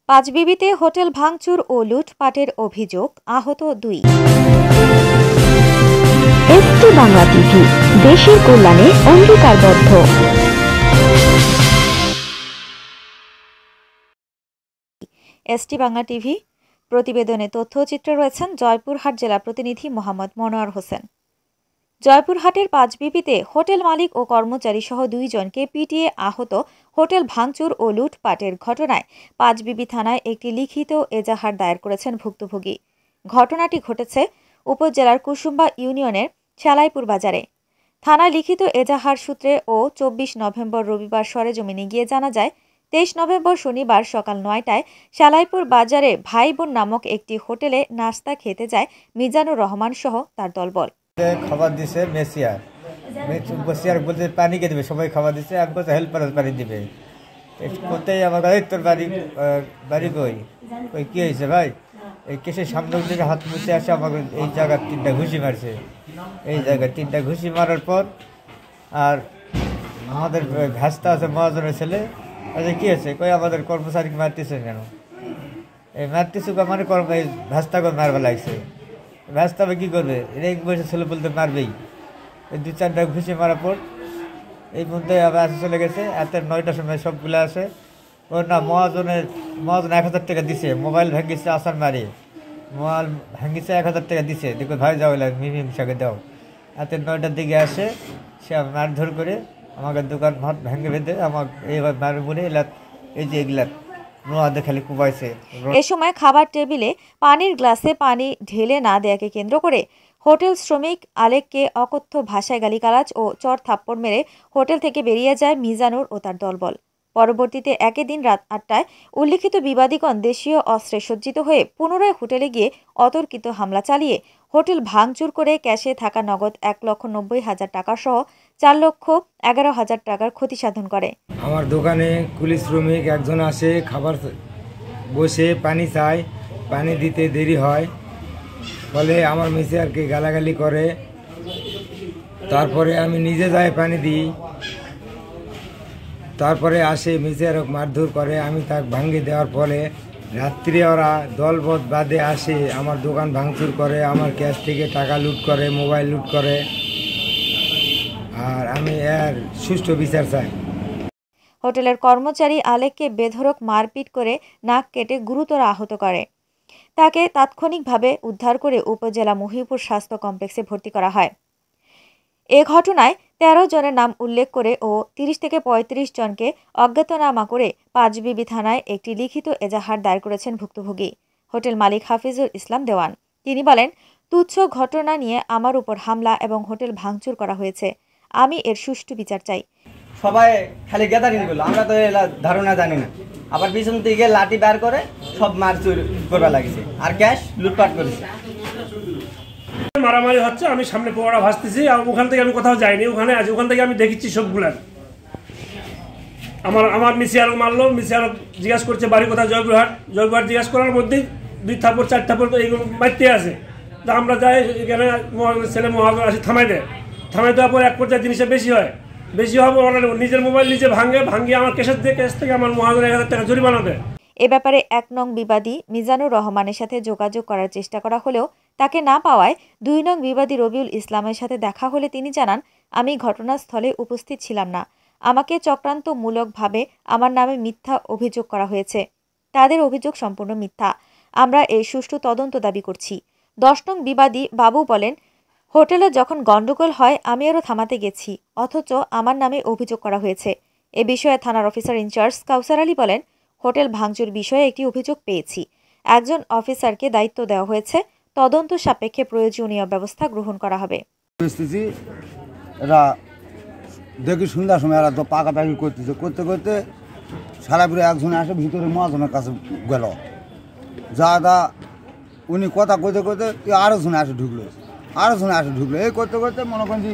পাঁচবিবিতে hotel ভাঙচুর ও লুটপাটের অভিযোগ, আহত 2। এসটি বাংলা টিভি, দেশের কল্যাণে অঙ্গীকারবদ্ধ। এসটি বাংলা টিভি প্রতিবেদনে তথ্যচিত্রে রয়েছেন জয়পুরহাট জেলা প্রতিনিধি মোহাম্মদ মনোয়ার হোসেন। জয়পুরহাটের পাঁচবিবিতে হোটেল মালিক ও কর্মচারী সহ 2 জনকে পিটিয়ে আহত, হোটেল ভাঙচুর ও লুটপাটের ঘটনায় পাঁচবিবি থানায় একটি লিখিত এজাহার দায়ের করেছেন ভুক্তভোগী। ঘটনাটি ঘটেছে উপজেলার কুসুম্বা ইউনিয়নের শালাইপুর বাজারে। থানায় লিখিত এজাহার সূত্রে ও 24 নভেম্বর রবিবার সরেজমিনে গিয়ে জানা যায়, 23 নভেম্বর শনিবার সকাল 9টায় শালাইপুর বাজারে ভাই বোন নামক একটি হোটেলে নাস্তা খেতে যায় মিজানুর রহমান সহ তার দলবল। খাবার দিছে মেসিয়ার বলতে পানি কে দেবে, সবাই খাবার দিচ্ছে, আমি বলতে হেল্পার পানি দিবে। কোথায় আমার তোর বাড়ি কই কী হয়েছে ভাই? এই কেসের সামনের দিকে হাত মুছে আসে, আমাকে এই জায়গার 3টা ঘুষি মারছে। এই জায়গায় 3টা ঘুষি মারার পর আর আমাদের ভ্যাস্তা আছে মহাজনের ছেলে, আচ্ছা কী হয়েছে? কই আমাদের কর্মচারীকে মারতেছে কেন? এই মারতেছে মানে এই ভ্যাস্তাকে মারবা লাগছে। ভ্যাস্তাবে কী করবে? এই বয়সে ছেলে বলতে মারবেই। এই 2-4টা ঘুষি মারার পর এই মধ্যে আবার আসে চলে গেছে। রাতের 9টার সময় সবগুলো আসে। ও না মহাজন 1000 টাকা দিছে, মোবাইল ভেঙেছে আসার মারি, মোবাইল ভেঙেছে 1000 টাকা দিছে, দেখো ভাই যাও মিমিসাকে দাও। রাতের 9টার দিকে আসে, সে মারধর করে আমাকে দোকান ভাত ভেঙে বেঁধে আমার এইবার মার বলে এই যে এগুলা নোয়াদে খালি কুবাইছে। এ সময় খাবার টেবিলে পানির গ্লাসে পানি ঢেলে না দেয়াকে কেন্দ্র করে হোটেল শ্রমিক আলেককে অকথ্য ভাষায় গালিগালাজ ও চর থাপ্পড় মেরে হোটেল থেকে বেরিয়ে যায় মিজানুর ও তার দলবল। পরবর্তীতে একই দিন রাত 8টায় উল্লিখিত বিবাদীগণ দেশীয় অস্ত্রে সজ্জিত হয়ে পুনরায় হোটেলে গিয়ে অতর্কিত হামলা চালিয়ে হোটেল ভাঙচুর করে ক্যাশে থাকা নগদ 1,90,000 টাকা সহ 4,11,000 টাকার ক্ষতি সাধন করে। আমার দোকানে কুলি শ্রমিক একজন আসে, খাবার বসে পানি চায়, পানি দিতে দেরি হয়, ফলে আমার মিসিয়ারকে গালাগালি করে। তারপরে আমি নিজে যাই পানি দিই, তারপরে আসে মিসিয়ার মারধর করে, আমি তাকে ভাঙিয়ে দেওয়ার ফলে রাত্রে ওরা দলবদ্ধ বাদে আসে, আমার দোকান ভাঙচুর করে, আমার ক্যাশ থেকে টাকা লুট করে, মোবাইল লুট করে। আর আমি এর সুষ্ঠু বিচার চাই। হোটেলের কর্মচারী আলেককে বেধড়ক মারপিট করে নাক কেটে গুরুতর আহত করে। তাকে তাৎক্ষণিকভাবে উদ্ধার করে উপজেলা মহিপুর স্বাস্থ্য কমপ্লেক্সে ভর্তি করা হয়। এ ঘটনায় 13 জনের নাম উল্লেখ করে ও 30 থেকে 35 জনকে অজ্ঞাতনামা করে পাঁচবিবি থানায় একটি লিখিত এজাহার দায়ের করেছেন ভুক্তভোগী হোটেল মালিক হাফিজুল ইসলাম দেওয়ান। তিনি বলেন, তুচ্ছ ঘটনা নিয়ে আমার উপর হামলা এবং হোটেল ভাঙচুর করা হয়েছে, আমি এর সুষ্ঠু বিচার চাই। সবাই খালি গ্যাদারিং করলো, আমরা তো ধারণা জানি না। আবার পিছন থেকে লাঠি বার করে সব মারচুর করবা লাগিছে আর ক্যাশ লুটপাট করেছে। মারামারি হচ্ছে, আমি সামনে পোড়া ভাসতেছি, আর ওখান থেকে আমি কোথাও যাইনি, ওখানে আছি, ওখান থেকে আমি দেখেছি সবগুলার। আমার মিসিয়ার মারলো, মিসিয়ার জিজ্ঞাসা করছে বাড়ি কোথায়, জয়পুরহাট জিজ্ঞাসা করার মধ্যেই 2 থাপ্পড় 4 থাপ্পড় এইগুলো মারতে আছে। তা আমরা যাই, এখানে ছেলে মহাজন আসে থামাই দেওয়ার পর এক পর্যায়ে জিনিসটা বেশি হবে, ওরা নিজের মোবাইল নিজে ভাঙিয়ে আমার ক্যাশ থেকে আমার মহাজন 1000 টাকা জরিমানা দেয়। এ ব্যাপারে 1 নং বিবাদী মিজানুর রহমানের সাথে যোগাযোগ করার চেষ্টা করা হলেও তাকে না পাওয়ায় 2 নং বিবাদী রবিউল ইসলামের সাথে দেখা হলে তিনি জানান, আমি ঘটনাস্থলে উপস্থিত ছিলাম না, আমাকে চক্রান্তমূলকভাবে আমার নামে মিথ্যা অভিযোগ করা হয়েছে, তাদের অভিযোগ সম্পূর্ণ মিথ্যা, আমরা এই সুষ্ঠু তদন্ত দাবি করছি। 10 নং বিবাদী বাবু বলেন, হোটেলে যখন গন্ডগোল হয় আমি আরও থামাতে গেছি, অথচ আমার নামে অভিযোগ করা হয়েছে। এ বিষয়ে থানার অফিসার ইনচার্জ কাউসার আলী বলেন, হোটেল ভাঙচুর বিষয়ে একটি অভিযোগ পেয়েছি, একজন অফিসারকে দায়িত্ব দেওয়া হয়েছে, তদন্ত সাপেক্ষে প্রয়োজনীয় ব্যবস্থা গ্রহণ করা হবে। এরা দেখি সন্ধ্যার সময় এরা তো পাকাপাকি করতে সারাপুরে একজন আসে ভিতরে মহাজনের কাছে গেল, যা উনি কথা কইতে আরো জনে আসে ঢুকলো, এই করতে মনে করেন যে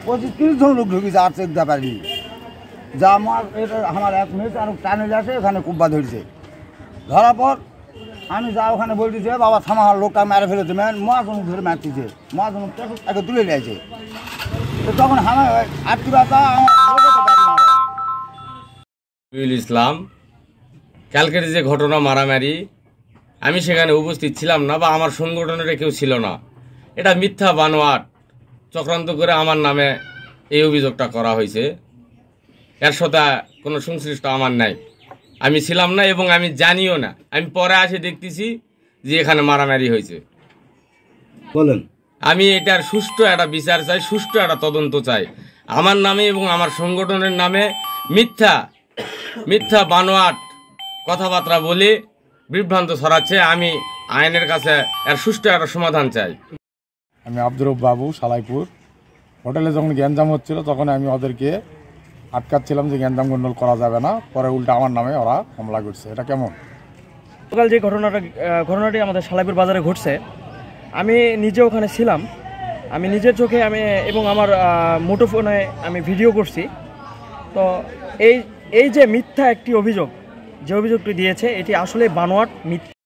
25-30 জন লোক ঢুকেছে, আর চেক দেওয়া পারিনি। যা আমার 1 মিনিট আর টানে যাচ্ছে, এখানে কুব্বা ধরছে, ধরার পর আমি যা ওখানে বলতেছি, বাবা থামা, লোকটা মেরে ফেলে দেবেন, মহাজন ধরে মারতেছে, মহাজন তাকে তুলে নিয়েছে। তো তখন আমার আটটি বাতা ইসলাম কালকের যে ঘটনা মারামারি, আমি সেখানে উপস্থিত ছিলাম না বা আমার সংগঠনের কেউ ছিল না। এটা মিথ্যা বানোয়াট চক্রান্ত করে আমার নামে এই অভিযোগটা করা হয়েছে। এর সাথে কোনো সংশ্লিষ্ট আমার নাই, আমি ছিলাম না এবং আমি জানিও না। আমি পরে এসে দেখতেছি যে এখানে মারামারি হয়েছে। বলেন, আমি এটার সুষ্ঠু একটা বিচার চাই, সুষ্ঠু একটা তদন্ত চাই। আমার নামে এবং আমার সংগঠনের নামে মিথ্যা বানোয়াট কথাবার্তা বলে বিভ্রান্ত ছড়াচ্ছে। আমি আইনের কাছে এর সুষ্ঠু একটা সমাধান চাই। আমি আব্দুর বাবু, সালাইপুর। হোটেলে যখন গ্যাঞ্জাম হচ্ছিল তখন আমি ওদেরকে আটকাচ্ছিলাম যে গ্যাঞ্জাম গন্ডল করা যাবে না, পরে উল্টা আমার নামে ওরা হামলা করছে। এটা কেমন? গতকাল যে ঘটনাটি আমাদের সালাইপুর বাজারে ঘটছে, আমি নিজে ওখানে ছিলাম। আমি নিজের চোখে এবং আমার মুঠোফোনে আমি ভিডিও করছি। তো এই যে মিথ্যা একটি অভিযোগ, যে অভিযোগটি দিয়েছে এটি আসলে বানোয়াট মিথ্যা।